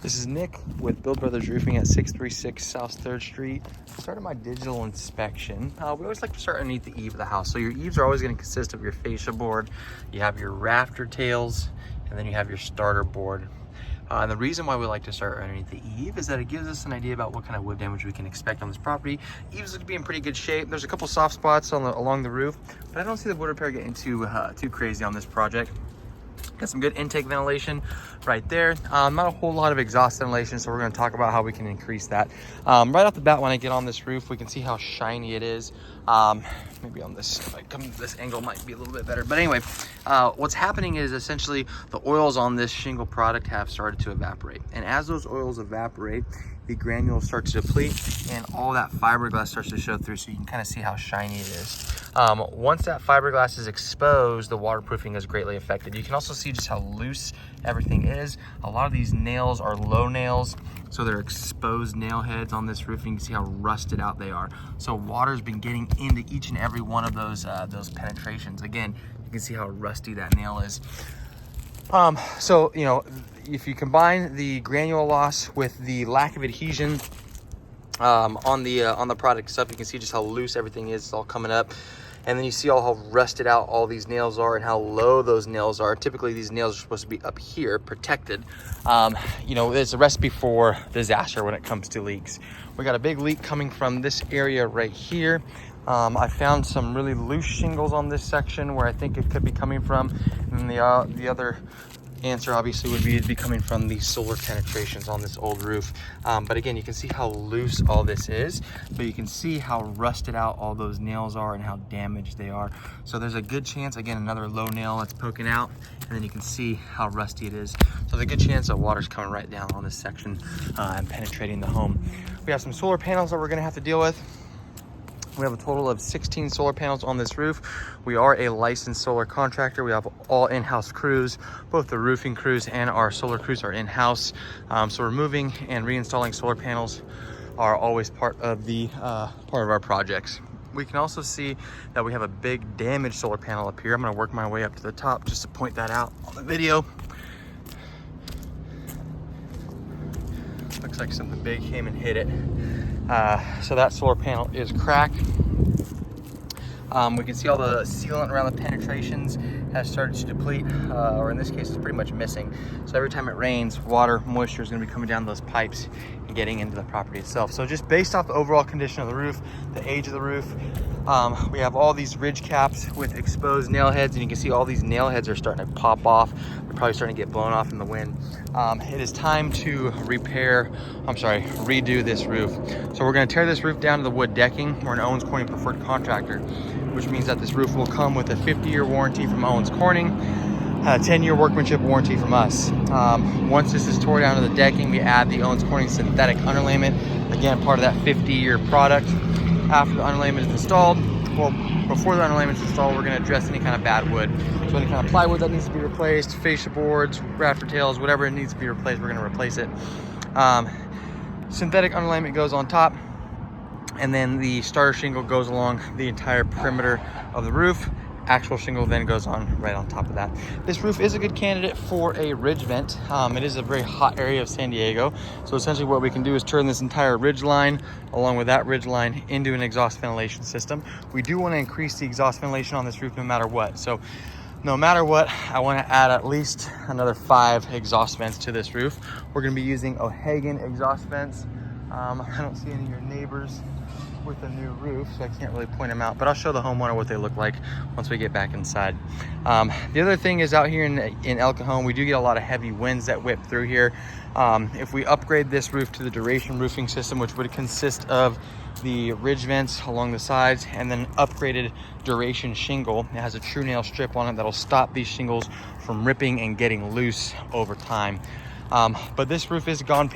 This is Nick with Build Brothers Roofing at 636 South 3rd Street. Started my digital inspection. We always like to start underneath the eave of the house. So your eaves are always going to consist of your fascia board, you have your rafter tails, and then you have your starter board. And the reason why we like to start underneath the eave is that it gives us an idea about what kind of wood damage we can expect on this property. Eaves look to be in pretty good shape. There's a couple soft spots along the roof, but I don't see the wood repair getting too crazy on this project. Got some good intake ventilation right there. Not a whole lot of exhaust ventilation, so we're going to talk about how we can increase that. Right off the bat, when I get on this roof, we can see how shiny it is. Maybe on this, if I come to this angle, might be a little bit better. But anyway, what's happening is essentially the oils on this shingle product have started to evaporate. And as those oils evaporate, the granules start to deplete and all that fiberglass starts to show through, so you can kind of see how shiny it is. Once that fiberglass is exposed, the waterproofing is greatly affected. You can also see just how loose everything is. A lot of these nails are low nails, so they're exposed nail heads on this roof. You can see how rusted out they are. So water's been getting into each and every one of those penetrations. Again, you can see how rusty that nail is. So, you know, if you combine the granule loss with the lack of adhesion on the product itself, you can see just how loose everything is. It's all coming up. And then you see how rusted out all these nails are and how low those nails are. Typically, these nails are supposed to be up here, protected. You know, it's a recipe for disaster when it comes to leaks. We got a big leak coming from this area right here. I found some really loose shingles on this section where I think it could be coming from. And the other answer obviously would be coming from the solar penetrations on this old roof. But again, you can see how loose all this is, but you can see how rusted out all those nails are and how damaged they are. So there's a good chance, again, another low nail that's poking out, and then you can see how rusty it is. So there's a good chance that water's coming right down on this section and penetrating the home. We have some solar panels that we're gonna have to deal with. We have a total of 16 solar panels on this roof. We are a licensed solar contractor. We have all in-house crews. Both the roofing crews and our solar crews are in-house. So removing and reinstalling solar panels are always part of our projects. We can also see that we have a big damaged solar panel up here. I'm gonna work my way up to the top just to point that out on the video. Looks like something big came and hit it. So that solar panel is cracked. We can see all the sealant around the penetrations has started to deplete, or in this case, it's pretty much missing. So every time it rains, water, moisture is going to be coming down those pipes and getting into the property itself. So just based off the overall condition of the roof, the age of the roof, we have all these ridge caps with exposed nail heads, and you can see all these nail heads are starting to pop off. They're probably starting to get blown off in the wind. It is time to redo this roof. So we're going to tear this roof down to the wood decking. We're an Owens Corning preferred contractor, which means that this roof will come with a 50-year warranty from Owens Corning, a 10-year workmanship warranty from us. Once this is tore down to the decking, we add the Owens Corning synthetic underlayment, again, part of that 50-year product. After the underlayment is installed, well, before the underlayment is installed, we're going to address any kind of bad wood. So any kind of plywood that needs to be replaced, fascia boards, rafter tails, whatever it needs to be replaced, we're going to replace it. Synthetic underlayment goes on top, and then the starter shingle goes along the entire perimeter of the roof. Actual shingle then goes on right on top of that. This roof is a good candidate for a ridge vent. It is a very hot area of San Diego. So essentially what we can do is turn this entire ridge line along with that ridge line into an exhaust ventilation system. We do want to increase the exhaust ventilation on this roof no matter what. So no matter what, I want to add at least another 5 exhaust vents to this roof. We're going to be using O'Hagan exhaust vents. I don't see any of your neighbors with a new roof, so I can't really point them out, but I'll show the homeowner what they look like once we get back inside. The other thing is, out here in El Cajon, we do get a lot of heavy winds that whip through here. If we upgrade this roof to the Duration roofing system, which would consist of the ridge vents along the sides and then upgraded Duration shingle, it has a true nail strip on it that'll stop these shingles from ripping and getting loose over time. But this roof has gone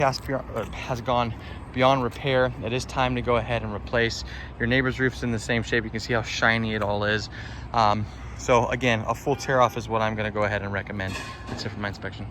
beyond repair. It is time to go ahead and replace. Your neighbor's roof's in the same shape. You can see how shiny it all is. So again, a full tear off is what I'm going to go ahead and recommend. That's it for my inspection.